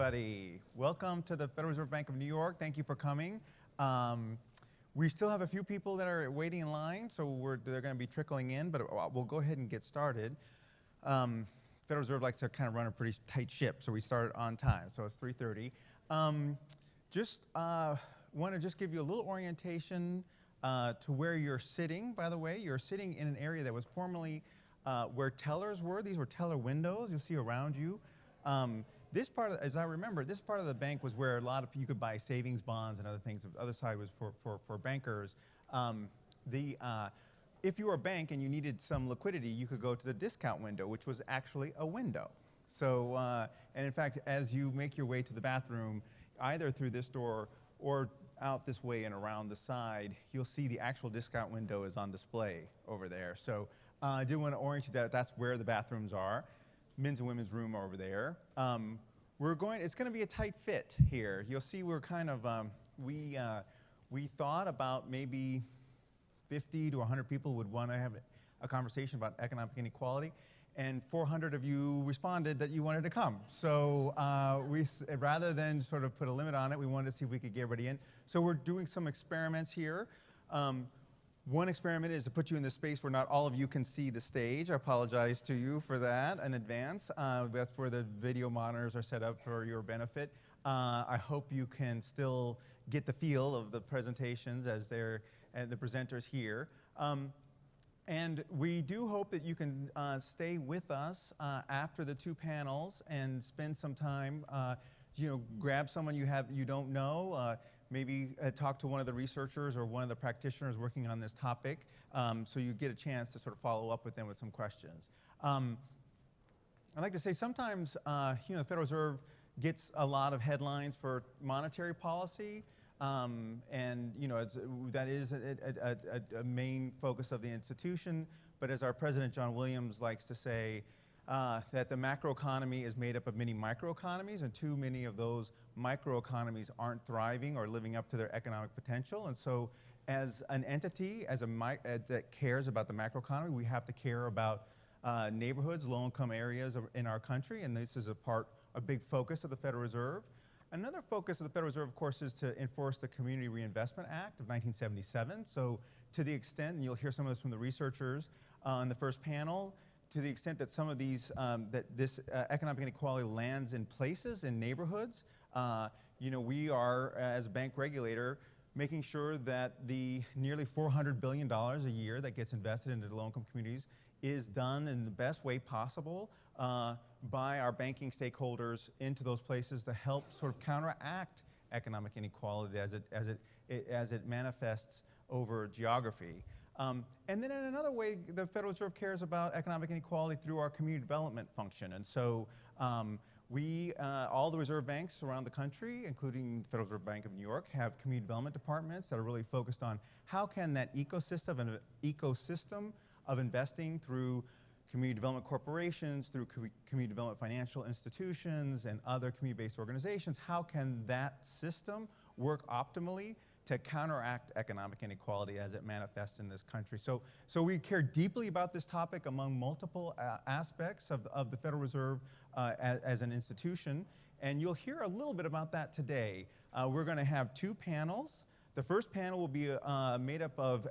everybody. Welcome to the Federal Reserve Bank of New York. Thank you for coming. We still have a few people that are waiting in line, so they're going to be trickling in, but we'll go ahead and get started. Federal Reserve likes to kind of run a pretty tight ship, so we start on time, so it's 3:30. Want to just give you a little orientation to where you're sitting. By the way, you're sitting in an area that was formerly where tellers were. These were teller windows you'll see around you. This part, as I remember, this part of the bank was where a lot of you could buy savings bonds and other things. The other side was for bankers. If you were a bank and you needed some liquidity, you could go to the discount window, which was actually a window. So, and in fact, as you make your way to the bathroom, either through this door or out this way and around the side, you'll see the actual discount window is on display over there. So I did want to orient you that that's where the bathrooms are. Men's and women's room over there. It's going to be a tight fit here. You'll see we're kind of, we thought about maybe 50 to 100 people would want to have a conversation about economic inequality, and 400 of you responded that you wanted to come. So rather than sort of put a limit on it, we wanted to see if we could get everybody in. So we're doing some experiments here. One experiment is to put you in this space where not all of you can see the stage. I apologize to you for that in advance. That's where the video monitors are set up for your benefit. I hope you can still get the feel of the presentations as they're the presenters here. And we do hope that you can stay with us after the two panels and spend some time, grab someone you don't know, maybe talk to one of the researchers or one of the practitioners working on this topic, so you get a chance to sort of follow up with them with some questions. I'd like to say sometimes, the Federal Reserve gets a lot of headlines for monetary policy, and that is a main focus of the institution. But as our president, John Williams, likes to say, that the macroeconomy is made up of many microeconomies, and too many of those microeconomies aren't thriving or living up to their economic potential. And so as an entity, that cares about the macroeconomy, we have to care about neighborhoods, low-income areas in our country, and this is a big focus of the Federal Reserve. Another focus of the Federal Reserve, of course, is to enforce the Community Reinvestment Act of 1977. So to the extent, and you'll hear some of this from the researchers in the first panel, to the extent that some of these, this economic inequality lands in places, in neighborhoods, we are, as a bank regulator, making sure that the nearly $400 billion a year that gets invested into the low-income communities is done in the best way possible by our banking stakeholders into those places to help sort of counteract economic inequality as it manifests over geography. And then in another way, the Federal Reserve cares about economic inequality through our community development function. And so all the reserve banks around the country, including the Federal Reserve Bank of New York, have community development departments that are really focused on how can that ecosystem of investing through community development corporations, through community development financial institutions and other community-based organizations, how can that system work optimally to counteract economic inequality as it manifests in this country. So we care deeply about this topic among multiple aspects of the Federal Reserve as an institution, and you'll hear a little bit about that today. We're going to have two panels. The first panel will be made up of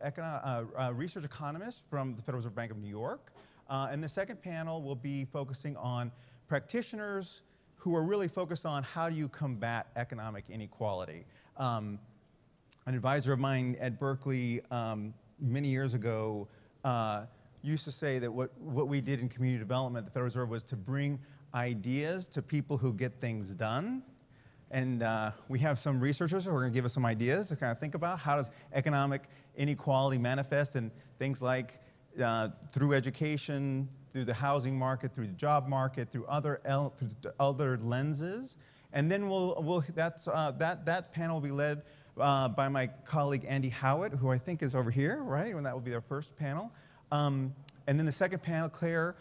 research economists from the Federal Reserve Bank of New York, and the second panel will be focusing on practitioners who are really focused on how do you combat economic inequality. An advisor of mine at Berkeley many years ago used to say that what we did in community development at the Federal Reserve was to bring ideas to people who get things done. And we have some researchers who are going to give us some ideas to kind of think about how does economic inequality manifest in things like through education, through the housing market, through the job market, through other lenses. And then that panel will be led by my colleague Andy Howitt, who I think is over here, right? And that will be our first panel. And then the second panel, Claire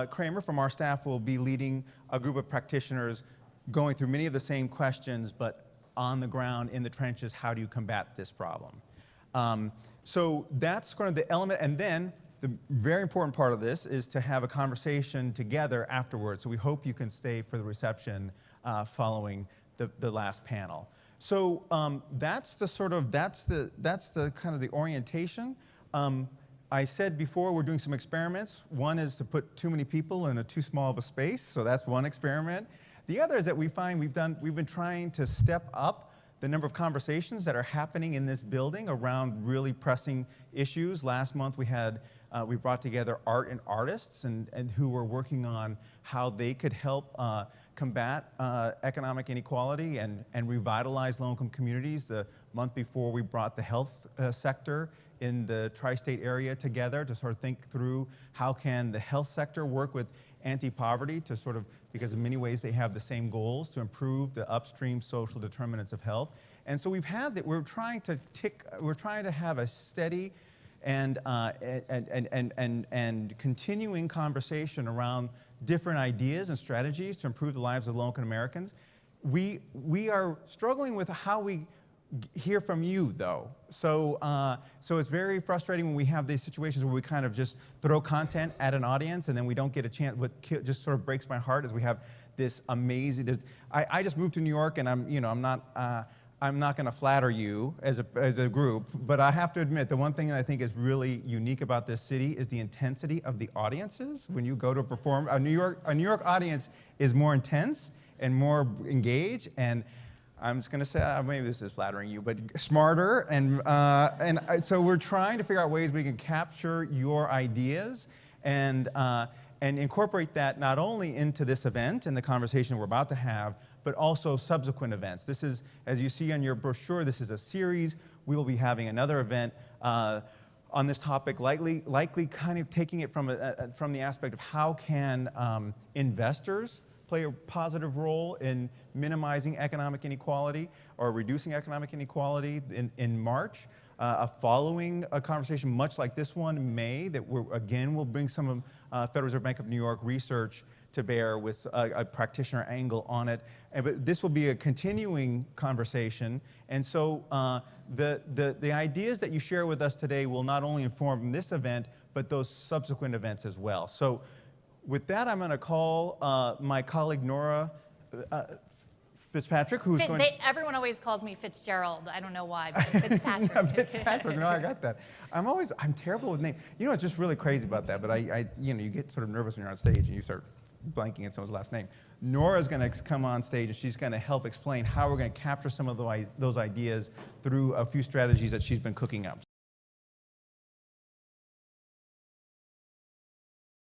Kramer from our staff will be leading a group of practitioners going through many of the same questions, but on the ground, in the trenches, how do you combat this problem? So that's kind of the element. And then the very important part of this is to have a conversation together afterwards. So we hope you can stay for the reception following the last panel. So that's the kind of the orientation. I said before we're doing some experiments. One is to put too many people in a too small of a space. So that's one experiment. The other is that we find we've been trying to step up the number of conversations that are happening in this building around really pressing issues. Last month we brought together art and artists and who were working on how they could help combat economic inequality and revitalize low-income communities. The month before we brought the health sector in the tri-state area together to sort of think through how can the health sector work with anti-poverty to sort of, because in many ways they have the same goals, to improve the upstream social determinants of health. And so we've had that, we're trying to have a steady and continuing conversation around different ideas and strategies to improve the lives of low-income Americans. We are struggling with how we hear from you, though. So it's very frustrating when we have these situations where we kind of just throw content at an audience and then we don't get a chance. What just sort of breaks my heart is we have this amazing. I just moved to New York, and I'm not going to flatter you as a group, but I have to admit the one thing that I think is really unique about this city is the intensity of the audiences. When you go to perform, a New York audience is more intense and more engaged, and I'm just going to say, maybe this is flattering you, but smarter. And so we're trying to figure out ways we can capture your ideas and incorporate that not only into this event and the conversation we're about to have, but also subsequent events. This is, as you see on your brochure, this is a series. We will be having another event on this topic, likely kind of taking it from the aspect of how can investors play a positive role in minimizing economic inequality or reducing economic inequality in March. Following a conversation much like this one in May, that we'll bring some of Federal Reserve Bank of New York research to bear with a practitioner angle on it. But this will be a continuing conversation. And so the ideas that you share with us today will not only inform this event, but those subsequent events as well. So with that, I'm going to call my colleague Nora Fitzpatrick, who's going to... Everyone always calls me Fitzgerald. I don't know why, but Fitzpatrick. No, Fitzpatrick, no, I got that. I'm terrible with names. You know, it's just really crazy about that, but you get sort of nervous when you're on stage and you start blanking at someone's last name. Nora's going to come on stage and she's going to help explain how we're going to capture some of those ideas through a few strategies that she's been cooking up.